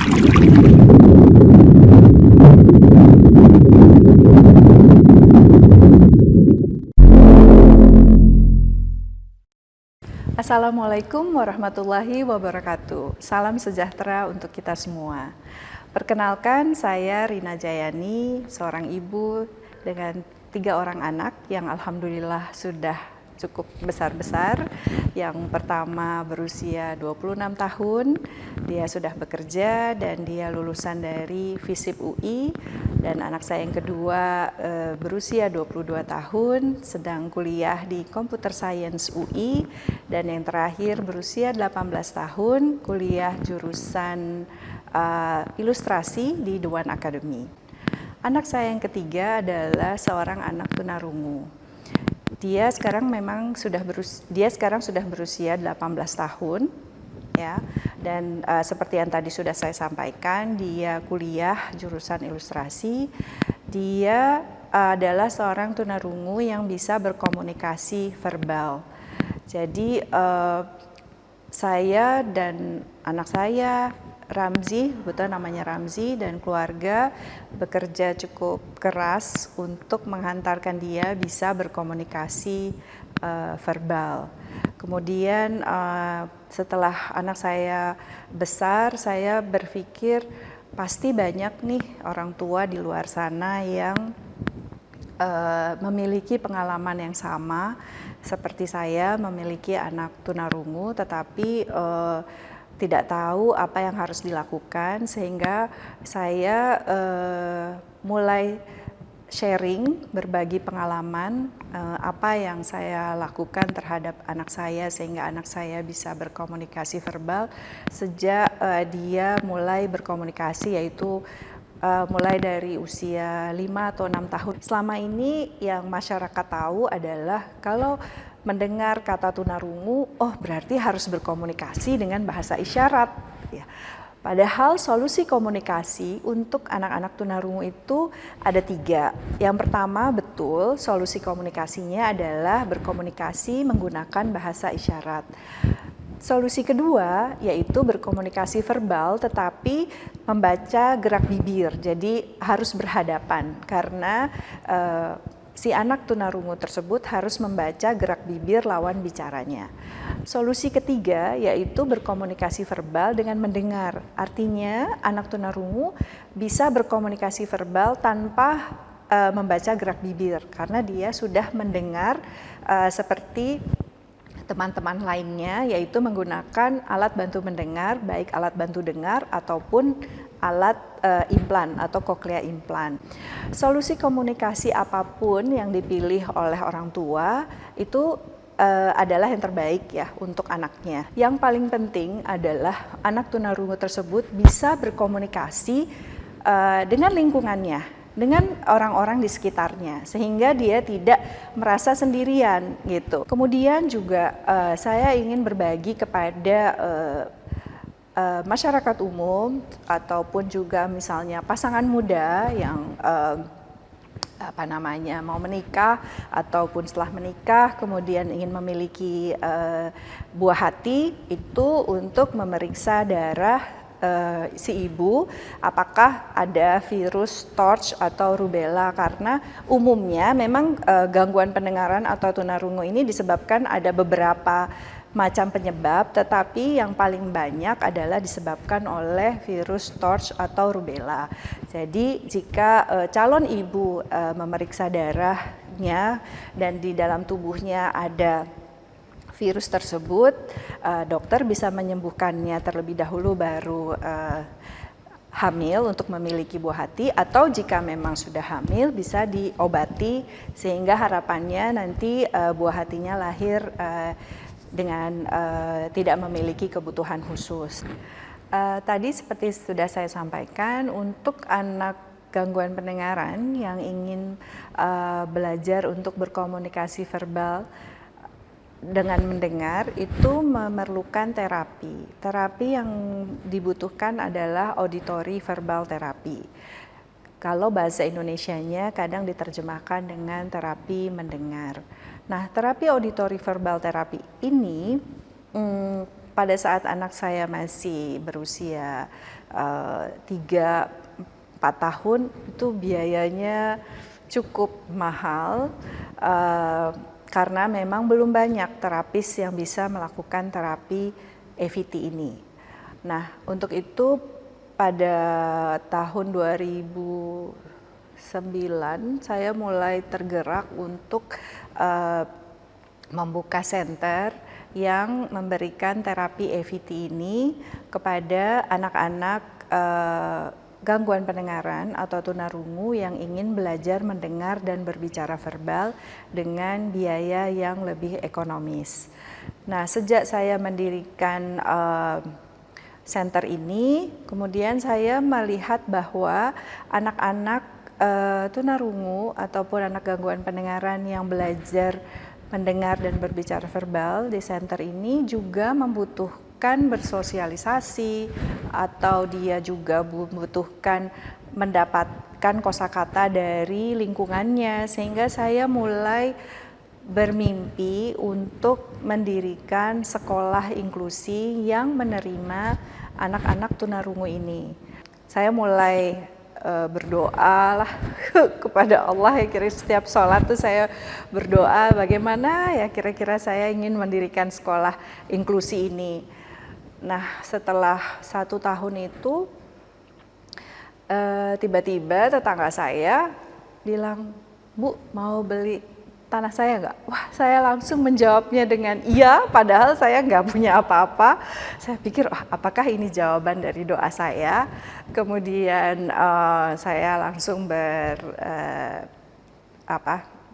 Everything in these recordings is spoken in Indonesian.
Assalamualaikum warahmatullahi wabarakatuh. Salam sejahtera untuk kita semua. Perkenalkan, saya Rina Jayani, seorang ibu dengan 3 orang anak yang alhamdulillah sudah cukup besar-besar. Yang pertama berusia 26 tahun, dia sudah bekerja dan dia lulusan dari FISIP UI. Dan anak saya yang kedua berusia 22 tahun, sedang kuliah di Computer Science UI. Dan yang terakhir berusia 18 tahun, kuliah jurusan ilustrasi di The One Academy. Anak saya yang ketiga adalah seorang anak tunarungu. Dia sekarang sudah berusia 18 tahun, ya. Dan seperti yang tadi sudah saya sampaikan, dia kuliah jurusan ilustrasi. Dia adalah seorang tunarungu yang bisa berkomunikasi verbal. Jadi saya dan anak saya Ramzi, betul namanya Ramzi, dan keluarga bekerja cukup keras untuk menghantarkan dia bisa berkomunikasi verbal. Kemudian setelah anak saya besar, saya berpikir pasti banyak nih orang tua di luar sana yang memiliki pengalaman yang sama seperti saya, memiliki anak tunarungu tetapi tidak tahu apa yang harus dilakukan, sehingga saya mulai sharing, berbagi pengalaman apa yang saya lakukan terhadap anak saya sehingga anak saya bisa berkomunikasi verbal sejak dia mulai berkomunikasi, yaitu mulai dari usia 5 atau 6 tahun. Selama ini yang masyarakat tahu adalah kalau mendengar kata tunarungu, oh berarti harus berkomunikasi dengan bahasa isyarat. Ya. Padahal solusi komunikasi untuk anak-anak tunarungu itu ada 3. Yang pertama, betul, solusi komunikasinya adalah berkomunikasi menggunakan bahasa isyarat. Solusi kedua yaitu berkomunikasi verbal tetapi membaca gerak bibir, jadi harus berhadapan karena si anak tunarungu tersebut harus membaca gerak bibir lawan bicaranya. Solusi ketiga yaitu berkomunikasi verbal dengan mendengar. Artinya anak tunarungu bisa berkomunikasi verbal tanpa membaca gerak bibir karena dia sudah mendengar seperti teman-teman lainnya, yaitu menggunakan alat bantu mendengar, baik alat bantu dengar ataupun alat implan atau cochlea implan. Solusi komunikasi apapun yang dipilih oleh orang tua itu adalah yang terbaik ya untuk anaknya. Yang paling penting adalah anak tunarungu tersebut bisa berkomunikasi dengan lingkungannya, dengan orang-orang di sekitarnya, sehingga dia tidak merasa sendirian gitu. Kemudian juga saya ingin berbagi kepada masyarakat umum ataupun juga misalnya pasangan muda yang mau menikah ataupun setelah menikah kemudian ingin memiliki buah hati, itu untuk memeriksa darah si ibu apakah ada virus TORCH atau rubella, karena umumnya memang gangguan pendengaran atau tunarungu ini disebabkan ada beberapa macam penyebab, tetapi yang paling banyak adalah disebabkan oleh virus TORCH atau rubella. Jadi jika calon ibu memeriksa darahnya dan di dalam tubuhnya ada virus tersebut, dokter bisa menyembuhkannya terlebih dahulu baru hamil untuk memiliki buah hati, atau jika memang sudah hamil bisa diobati sehingga harapannya nanti buah hatinya lahir dengan tidak memiliki kebutuhan khusus. Tadi seperti sudah saya sampaikan, untuk anak gangguan pendengaran yang ingin belajar untuk berkomunikasi verbal dengan mendengar itu memerlukan terapi. Terapi yang dibutuhkan adalah auditory verbal therapy. Kalau bahasa Indonesianya kadang diterjemahkan dengan terapi mendengar. Nah, terapi auditory verbal therapy ini pada saat anak saya masih berusia 3-4 tahun itu biayanya cukup mahal karena memang belum banyak terapis yang bisa melakukan terapi EVT ini. Nah, untuk itu pada tahun 2009 saya mulai tergerak untuk membuka center yang memberikan terapi EVT ini kepada anak-anak gangguan pendengaran atau tunarungu yang ingin belajar mendengar dan berbicara verbal dengan biaya yang lebih ekonomis. Nah, sejak saya mendirikan center ini, kemudian saya melihat bahwa anak-anak tunarungu ataupun anak gangguan pendengaran yang belajar mendengar dan berbicara verbal di center ini juga membutuhkan bersosialisasi, atau dia juga membutuhkan mendapatkan kosakata dari lingkungannya, sehingga saya mulai bermimpi untuk mendirikan sekolah inklusi yang menerima anak-anak tunarungu ini. Saya mulai berdoa lah kepada Allah, ya kira setiap sholat tuh saya berdoa bagaimana ya kira-kira saya ingin mendirikan sekolah inklusi ini. Nah, setelah 1 tahun itu tiba-tiba tetangga saya bilang, "Bu, mau beli tanah saya nggak?" Wah, saya langsung menjawabnya dengan iya, padahal saya nggak punya apa-apa. Saya pikir, apakah ini jawaban dari doa saya? Kemudian saya langsung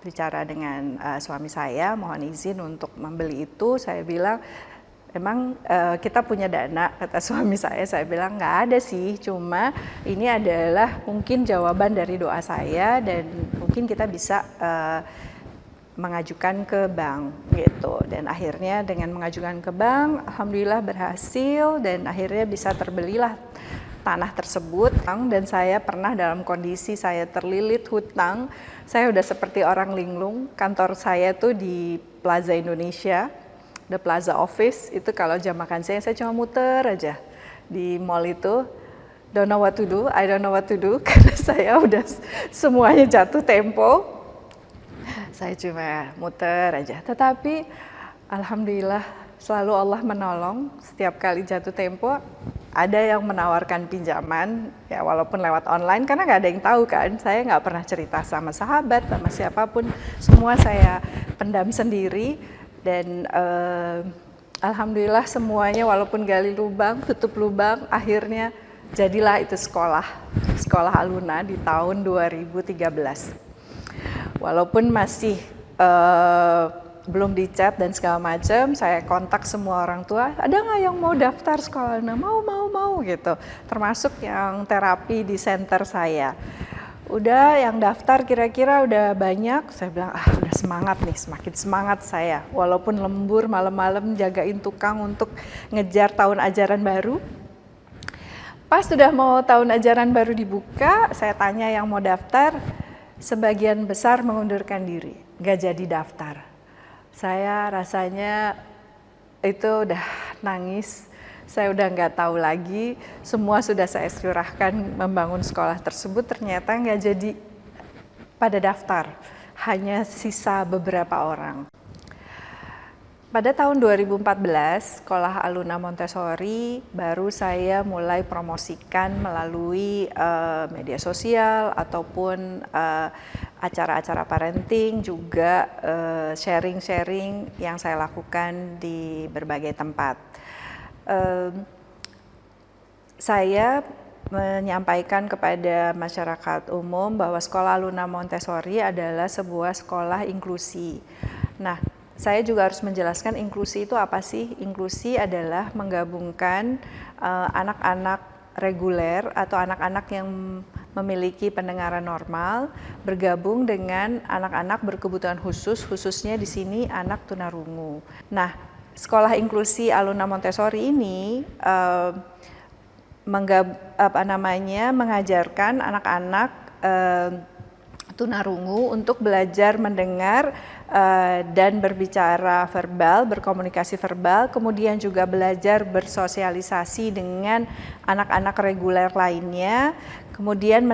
bicara dengan suami saya, mohon izin untuk membeli itu. Saya bilang, emang kita punya dana, kata suami saya. Saya bilang nggak ada sih, cuma ini adalah mungkin jawaban dari doa saya dan mungkin kita bisa mengajukan ke bank gitu. Dan akhirnya dengan mengajukan ke bank, alhamdulillah berhasil dan akhirnya bisa terbelilah tanah tersebut. Dan saya pernah dalam kondisi saya terlilit hutang, saya udah seperti orang linglung. Kantor saya tuh di Plaza Indonesia, The Plaza Office, itu kalau jam makan saya cuma muter aja di mall itu. Don't know what to do, I don't know what to do, karena saya udah semuanya jatuh tempo. Saya cuma muter aja, tetapi alhamdulillah selalu Allah menolong. Setiap kali jatuh tempo, ada yang menawarkan pinjaman, ya walaupun lewat online, karena nggak ada yang tahu kan. Saya nggak pernah cerita sama sahabat, sama siapapun, semua saya pendam sendiri. Dan alhamdulillah semuanya walaupun gali lubang, tutup lubang, akhirnya jadilah itu sekolah Aluna di tahun 2013. Walaupun masih belum dicat dan segala macam, saya kontak semua orang tua, ada nggak yang mau daftar sekolah Aluna? Mau gitu, termasuk yang terapi di center saya. Udah yang daftar kira-kira udah banyak, saya bilang udah semangat nih, semakin semangat saya. Walaupun lembur malam-malam jagain tukang untuk ngejar tahun ajaran baru. Pas sudah mau tahun ajaran baru dibuka, saya tanya yang mau daftar, sebagian besar mengundurkan diri, nggak jadi daftar. Saya rasanya itu udah nangis. Saya udah nggak tahu lagi, semua sudah saya curahkan membangun sekolah tersebut, ternyata nggak jadi pada daftar, hanya sisa beberapa orang. Pada tahun 2014, Sekolah Aluna Montessori baru saya mulai promosikan melalui media sosial ataupun acara-acara parenting, juga sharing-sharing yang saya lakukan di berbagai tempat. Saya menyampaikan kepada masyarakat umum bahwa Sekolah Aluna Montessori adalah sebuah sekolah inklusi. Nah, saya juga harus menjelaskan inklusi itu apa sih? Inklusi adalah menggabungkan anak-anak reguler atau anak-anak yang memiliki pendengaran normal bergabung dengan anak-anak berkebutuhan khusus, khususnya di sini anak tunarungu. Nah, Sekolah Inklusi Aluna Montessori ini mengajarkan anak-anak tunarungu untuk belajar mendengar dan berbicara verbal, berkomunikasi verbal, kemudian juga belajar bersosialisasi dengan anak-anak reguler lainnya. Kemudian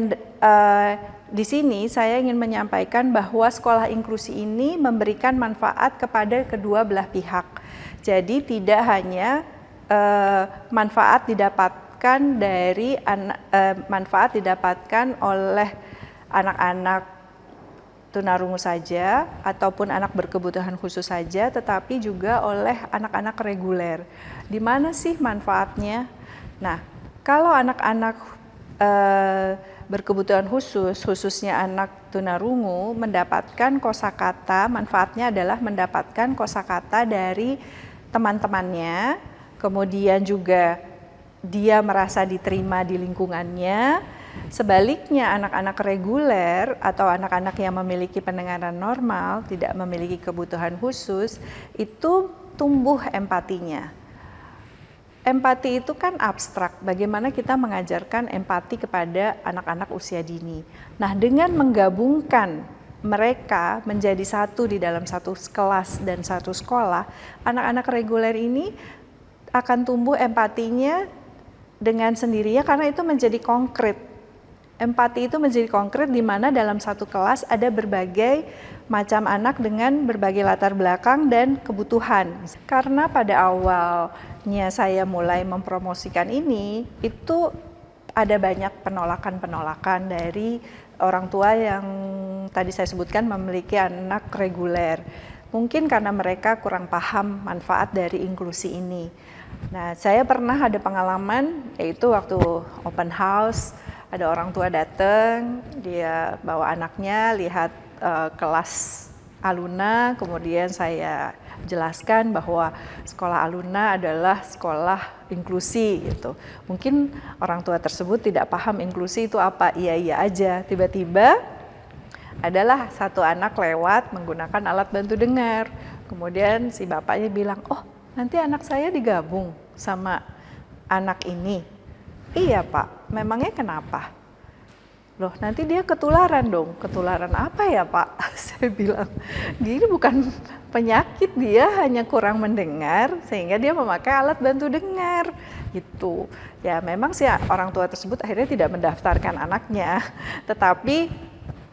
di sini saya ingin menyampaikan bahwa sekolah inklusi ini memberikan manfaat kepada kedua belah pihak. Jadi tidak hanya manfaat didapatkan oleh anak-anak tunarungu saja ataupun anak berkebutuhan khusus saja, tetapi juga oleh anak-anak reguler. Di mana sih manfaatnya? Nah, kalau anak-anak berkebutuhan khusus, khususnya anak tunarungu, mendapatkan kosakata, manfaatnya adalah mendapatkan kosakata dari teman-temannya, kemudian juga dia merasa diterima di lingkungannya. Sebaliknya anak-anak reguler atau anak-anak yang memiliki pendengaran normal, tidak memiliki kebutuhan khusus, itu tumbuh empatinya. Empati itu kan abstrak, bagaimana kita mengajarkan empati kepada anak-anak usia dini. Nah, dengan menggabungkan mereka menjadi satu di dalam satu kelas dan satu sekolah, anak-anak reguler ini akan tumbuh empatinya dengan sendirinya karena itu menjadi konkret. Empati itu menjadi konkret di mana dalam satu kelas ada berbagai macam anak dengan berbagai latar belakang dan kebutuhan. Karena pada awalnya saya mulai mempromosikan ini, itu ada banyak penolakan-penolakan dari orang tua yang tadi saya sebutkan memiliki anak reguler. Mungkin karena mereka kurang paham manfaat dari inklusi ini. Nah, saya pernah ada pengalaman, yaitu waktu open house, ada orang tua datang, dia bawa anaknya lihat kelas Aluna, kemudian saya jelaskan bahwa sekolah Aluna adalah sekolah inklusi gitu. Mungkin orang tua tersebut tidak paham inklusi itu apa, iya aja. Tiba-tiba adalah satu anak lewat menggunakan alat bantu dengar. Kemudian si bapaknya bilang, oh nanti anak saya digabung sama anak ini. Iya Pak, memangnya kenapa? Loh nanti dia ketularan dong. Ketularan apa ya Pak? Saya bilang, gini bukan penyakit, dia hanya kurang mendengar sehingga dia memakai alat bantu dengar gitu. Ya memang sih orang tua tersebut akhirnya tidak mendaftarkan anaknya, tetapi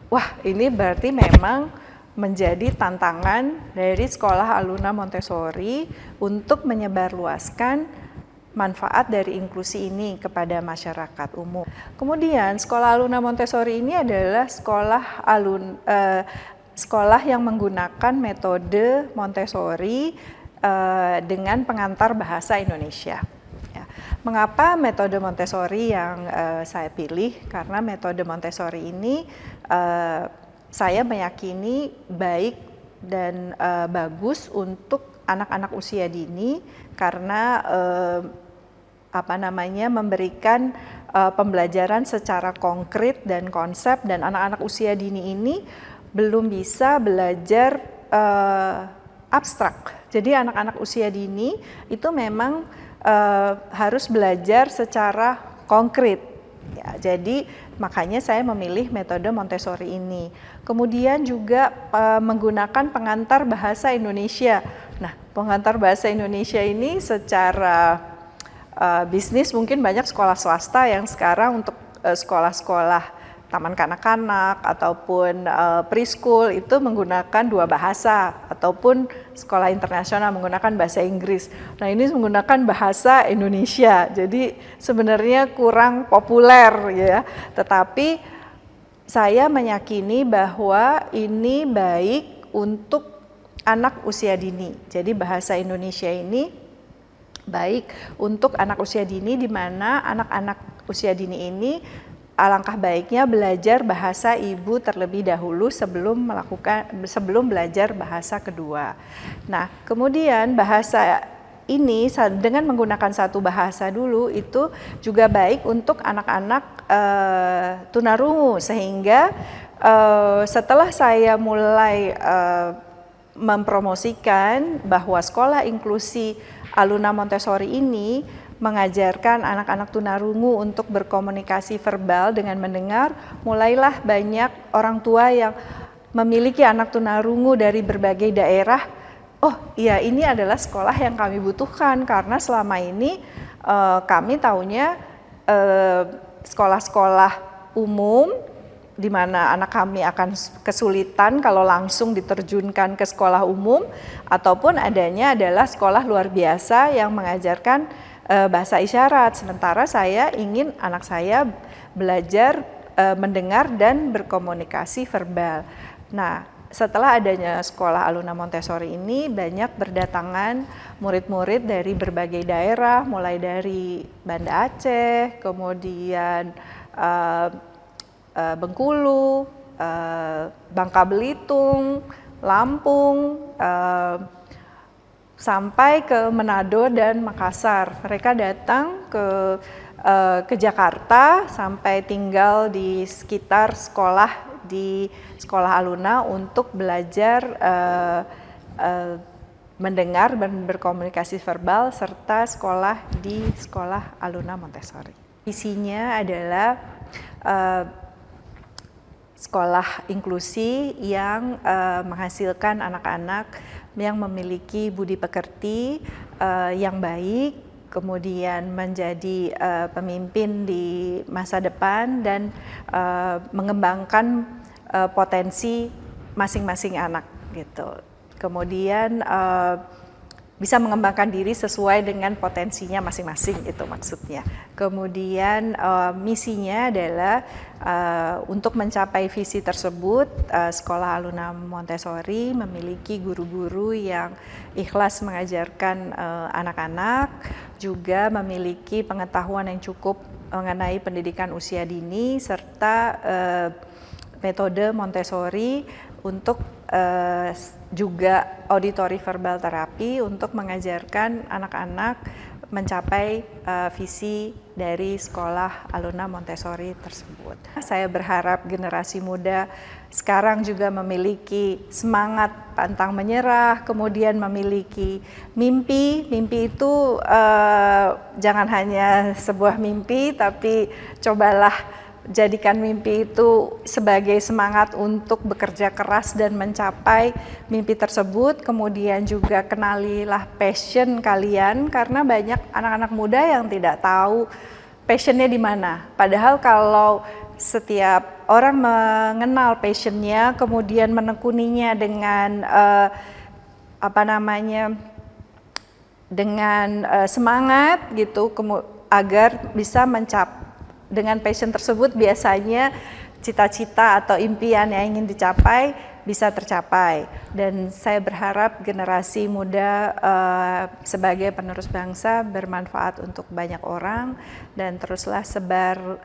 wah ini berarti memang menjadi tantangan dari sekolah Aluna Montessori untuk menyebarluaskan manfaat dari inklusi ini kepada masyarakat umum. Kemudian sekolah Aluna Montessori ini adalah sekolah yang menggunakan metode Montessori dengan pengantar bahasa Indonesia. Ya. Mengapa metode Montessori yang saya pilih? Karena metode Montessori ini saya meyakini baik dan bagus untuk anak-anak usia dini karena memberikan pembelajaran secara konkret dan konsep, dan anak-anak usia dini ini belum bisa belajar abstrak. Jadi anak-anak usia dini itu memang harus belajar secara konkret. Ya, jadi makanya saya memilih metode Montessori ini. Kemudian juga menggunakan pengantar bahasa Indonesia. Nah, pengantar bahasa Indonesia ini secara bisnis mungkin banyak sekolah swasta yang sekarang untuk sekolah-sekolah taman kanak-kanak ataupun preschool itu menggunakan dua bahasa, ataupun sekolah internasional menggunakan bahasa Inggris. Nah ini menggunakan bahasa Indonesia, jadi sebenarnya kurang populer ya. Tetapi saya meyakini bahwa ini baik untuk anak usia dini. Jadi bahasa Indonesia ini baik untuk anak usia dini, di mana anak-anak usia dini ini alangkah baiknya belajar bahasa ibu terlebih dahulu sebelum belajar bahasa kedua. Nah, kemudian bahasa ini dengan menggunakan satu bahasa dulu itu juga baik untuk anak-anak tunarungu, sehingga setelah saya mulai mempromosikan bahwa sekolah inklusi Aluna Montessori ini mengajarkan anak-anak tunarungu untuk berkomunikasi verbal dengan mendengar, mulailah banyak orang tua yang memiliki anak tunarungu dari berbagai daerah. Oh iya, ini adalah sekolah yang kami butuhkan, karena selama ini kami taunya sekolah-sekolah umum di mana anak kami akan kesulitan kalau langsung diterjunkan ke sekolah umum, ataupun adanya adalah sekolah luar biasa yang mengajarkan bahasa isyarat. Sementara saya ingin anak saya belajar mendengar dan berkomunikasi verbal. Nah, setelah adanya sekolah Aluna Montessori ini, banyak berdatangan murid-murid dari berbagai daerah, mulai dari Banda Aceh, kemudian Bengkulu, Bangka Belitung, Lampung, sampai ke Manado dan Makassar. Mereka datang ke Jakarta sampai tinggal di sekitar sekolah di sekolah Aluna untuk belajar mendengar dan berkomunikasi verbal serta sekolah di sekolah Aluna Montessori. Isinya adalah sekolah inklusi yang menghasilkan anak-anak yang memiliki budi pekerti yang baik, kemudian menjadi pemimpin di masa depan dan mengembangkan potensi masing-masing anak gitu. Kemudian bisa mengembangkan diri sesuai dengan potensinya masing-masing, itu maksudnya. Kemudian misinya adalah untuk mencapai visi tersebut, Sekolah Aluna Montessori memiliki guru-guru yang ikhlas mengajarkan anak-anak, juga memiliki pengetahuan yang cukup mengenai pendidikan usia dini, serta metode Montessori untuk juga auditory verbal terapi untuk mengajarkan anak-anak mencapai visi dari sekolah Aluna Montessori tersebut. Saya berharap generasi muda sekarang juga memiliki semangat pantang menyerah, kemudian memiliki mimpi. Mimpi itu jangan hanya sebuah mimpi, tapi cobalah jadikan mimpi itu sebagai semangat untuk bekerja keras dan mencapai mimpi tersebut. Kemudian juga kenalilah passion kalian, karena banyak anak-anak muda yang tidak tahu passionnya di mana. Padahal kalau setiap orang mengenal passionnya, kemudian menekuninya dengan dengan semangat gitu, agar bisa mencapai dengan passion tersebut, biasanya cita-cita atau impian yang ingin dicapai bisa tercapai. Dan saya berharap generasi muda sebagai penerus bangsa bermanfaat untuk banyak orang dan teruslah sebar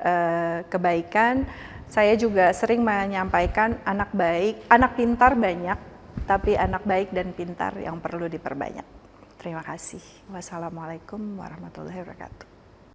kebaikan. Saya juga sering menyampaikan anak baik, anak pintar banyak, tapi anak baik dan pintar yang perlu diperbanyak. Terima kasih. Wassalamualaikum warahmatullahi wabarakatuh.